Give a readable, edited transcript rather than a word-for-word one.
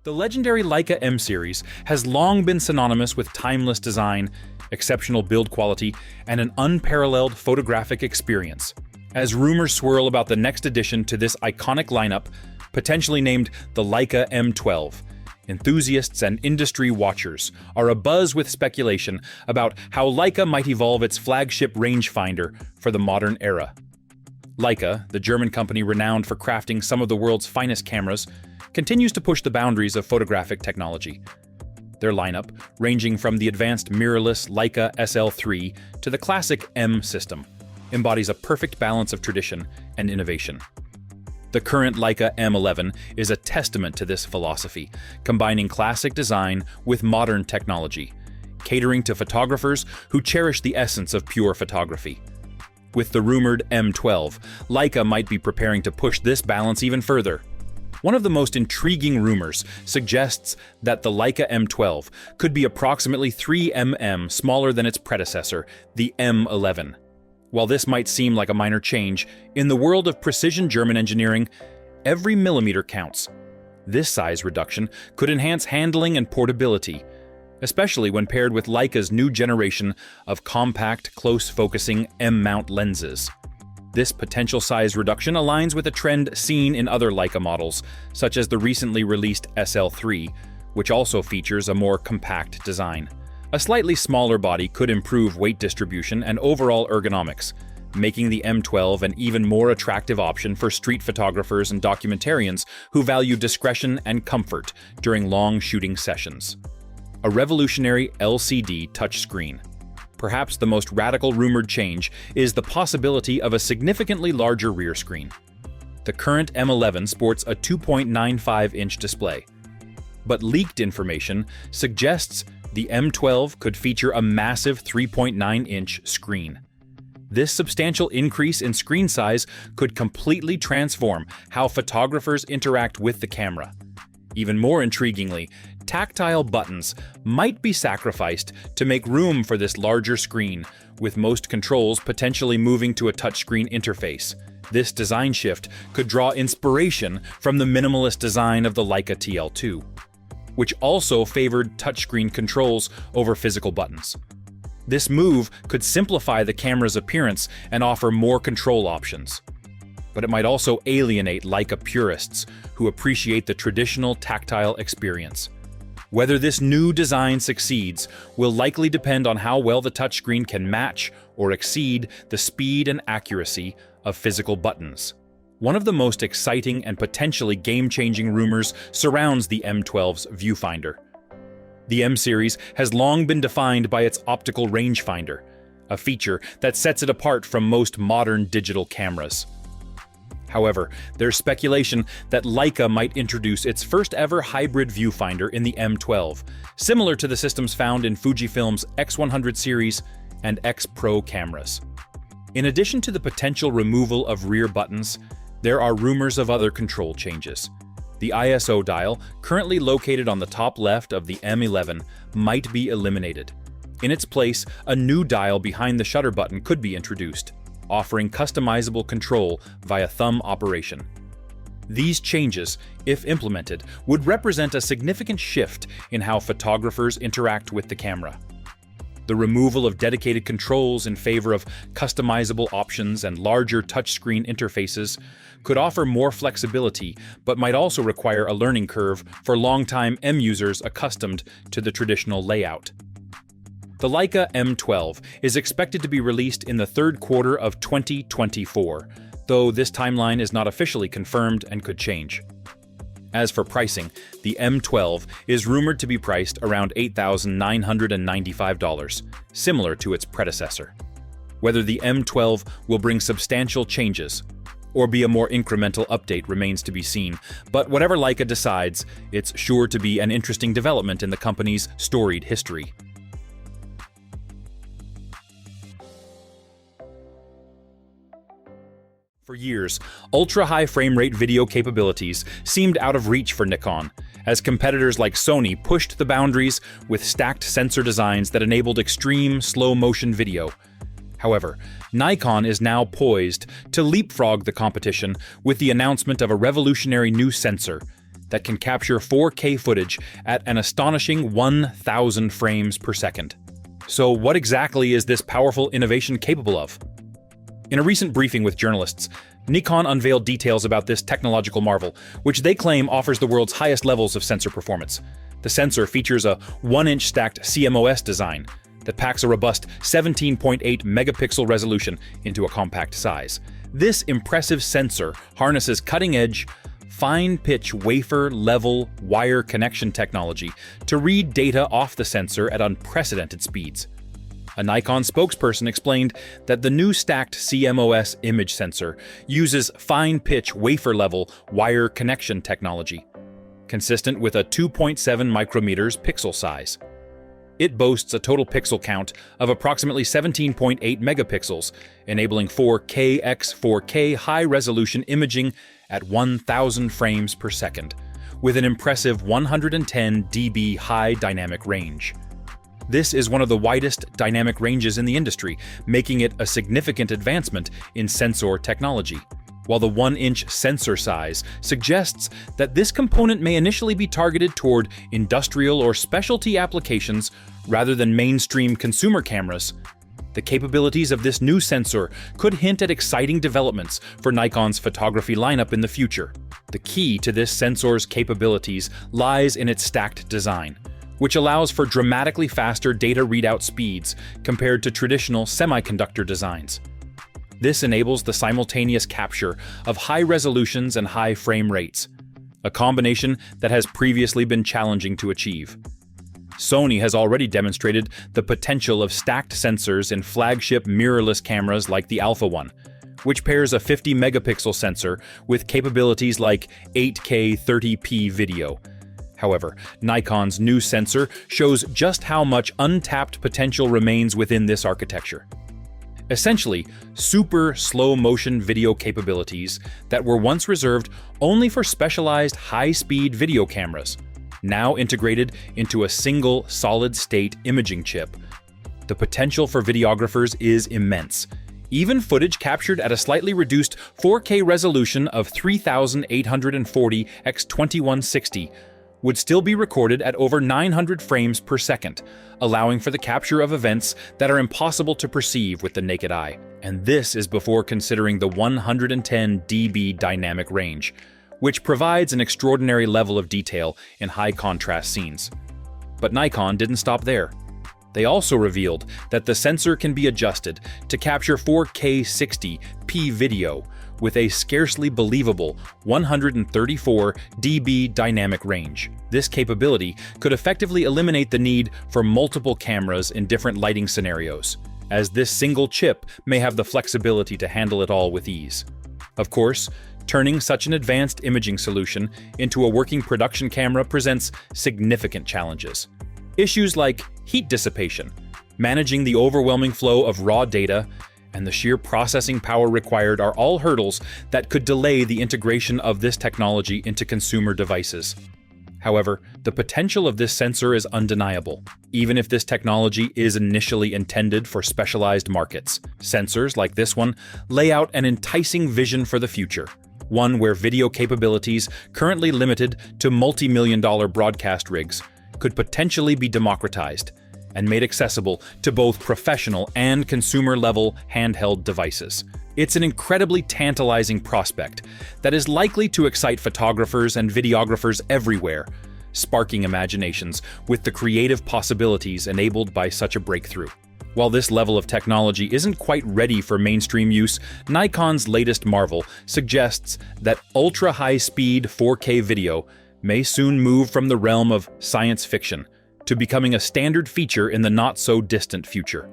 The legendary Leica M series has long been synonymous with timeless design, exceptional build quality, and an unparalleled photographic experience. As rumors swirl about the next addition to this iconic lineup, potentially named the Leica M12, enthusiasts and industry watchers are abuzz with speculation about how Leica might evolve its flagship rangefinder for the modern era. Leica, the German company renowned for crafting some of the world's finest cameras, continues to push the boundaries of photographic technology. Their lineup, ranging from the advanced mirrorless Leica SL3 to the classic M system, embodies a perfect balance of tradition and innovation. The current Leica M11 is a testament to this philosophy, combining classic design with modern technology, catering to photographers who cherish the essence of pure photography. With the rumored M12, Leica might be preparing to push this balance even further. One of the most intriguing rumors suggests that the Leica M12 could be approximately 3 mm smaller than its predecessor, the M11. While this might seem like a minor change, in the world of precision German engineering, every millimeter counts. This size reduction could enhance handling and portability, especially when paired with Leica's new generation of compact, close-focusing M-mount lenses. This potential size reduction aligns with a trend seen in other Leica models, such as the recently released SL3, which also features a more compact design. A slightly smaller body could improve weight distribution and overall ergonomics, making the M12 an even more attractive option for street photographers and documentarians who value discretion and comfort during long shooting sessions. A revolutionary LCD touchscreen. Perhaps the most radical rumored change is the possibility of a significantly larger rear screen. The current M11 sports a 2.95-inch display, but leaked information suggests the M12 could feature a massive 3.9-inch screen. This substantial increase in screen size could completely transform how photographers interact with the camera. Even more intriguingly, tactile buttons might be sacrificed to make room for this larger screen, with most controls potentially moving to a touchscreen interface. This design shift could draw inspiration from the minimalist design of the Leica TL2, which also favored touchscreen controls over physical buttons. This move could simplify the camera's appearance and offer more control options. But it might also alienate Leica purists who appreciate the traditional tactile experience. Whether this new design succeeds will likely depend on how well the touchscreen can match or exceed the speed and accuracy of physical buttons. One of the most exciting and potentially game-changing rumors surrounds the M12's viewfinder. The M series has long been defined by its optical rangefinder, a feature that sets it apart from most modern digital cameras. However, there's speculation that Leica might introduce its first-ever hybrid viewfinder in the M12, similar to the systems found in Fujifilm's X100 series and X Pro cameras. In addition to the potential removal of rear buttons, there are rumors of other control changes. The ISO dial, currently located on the top left of the M11, might be eliminated. In its place, a new dial behind the shutter button could be introduced, offering customizable control via thumb operation. These changes, if implemented, would represent a significant shift in how photographers interact with the camera. The removal of dedicated controls in favor of customizable options and larger touchscreen interfaces could offer more flexibility, but might also require a learning curve for longtime M users accustomed to the traditional layout. The Leica M12 is expected to be released in the third quarter of 2024, though this timeline is not officially confirmed and could change. As for pricing, the M12 is rumored to be priced around $8,995, similar to its predecessor. Whether the M12 will bring substantial changes or be a more incremental update remains to be seen, but whatever Leica decides, it's sure to be an interesting development in the company's storied history. For years, ultra-high frame rate video capabilities seemed out of reach for Nikon, as competitors like Sony pushed the boundaries with stacked sensor designs that enabled extreme slow-motion video. However, Nikon is now poised to leapfrog the competition with the announcement of a revolutionary new sensor, that can capture 4K footage at an astonishing 1,000 frames per second. So what exactly is this powerful innovation capable of? In a recent briefing with journalists, Nikon unveiled details about this technological marvel, which they claim offers the world's highest levels of sensor performance. The sensor features a 1-inch stacked CMOS design that packs a robust 17.8 megapixel resolution into a compact size. This impressive sensor harnesses cutting-edge, fine-pitch wafer-level wire connection technology to read data off the sensor at unprecedented speeds. A Nikon spokesperson explained that the new stacked CMOS image sensor uses fine-pitch wafer-level wire connection technology, consistent with a 2.7 micrometers pixel size. It boasts a total pixel count of approximately 17.8 megapixels, enabling 4K x 4K high-resolution imaging at 1,000 frames per second, with an impressive 110 dB high dynamic range. This is one of the widest dynamic ranges in the industry, making it a significant advancement in sensor technology. While the 1-inch sensor size suggests that this component may initially be targeted toward industrial or specialty applications rather than mainstream consumer cameras, the capabilities of this new sensor could hint at exciting developments for Nikon's photography lineup in the future. The key to this sensor's capabilities lies in its stacked design, which allows for dramatically faster data readout speeds compared to traditional semiconductor designs. This enables the simultaneous capture of high resolutions and high frame rates, a combination that has previously been challenging to achieve. Sony has already demonstrated the potential of stacked sensors in flagship mirrorless cameras like the Alpha One, which pairs a 50 megapixel sensor with capabilities like 8K 30p video. However, Nikon's new sensor shows just how much untapped potential remains within this architecture. Essentially, super slow-motion video capabilities that were once reserved only for specialized high-speed video cameras, now integrated into a single solid-state imaging chip. The potential for videographers is immense. Even footage captured at a slightly reduced 4K resolution of 3840 x 2160 would still be recorded at over 900 frames per second, allowing for the capture of events that are impossible to perceive with the naked eye. And this is before considering the 110 dB dynamic range, which provides an extraordinary level of detail in high-contrast scenes. But Nikon didn't stop there. They also revealed that the sensor can be adjusted to capture 4K 60p video with a scarcely believable 134 dB dynamic range. This capability could effectively eliminate the need for multiple cameras in different lighting scenarios, as this single chip may have the flexibility to handle it all with ease. Of course, turning such an advanced imaging solution into a working production camera presents significant challenges. Issues like heat dissipation, managing the overwhelming flow of raw data, and the sheer processing power required are all hurdles that could delay the integration of this technology into consumer devices. However, the potential of this sensor is undeniable, even if this technology is initially intended for specialized markets. Sensors like this one lay out an enticing vision for the future, one where video capabilities currently limited to multi-million-dollar broadcast rigs could potentially be democratized and made accessible to both professional and consumer-level handheld devices. It's an incredibly tantalizing prospect that is likely to excite photographers and videographers everywhere, sparking imaginations with the creative possibilities enabled by such a breakthrough. While this level of technology isn't quite ready for mainstream use, Nikon's latest marvel suggests that ultra-high-speed 4K video may soon move from the realm of science fiction to becoming a standard feature in the not-so-distant future.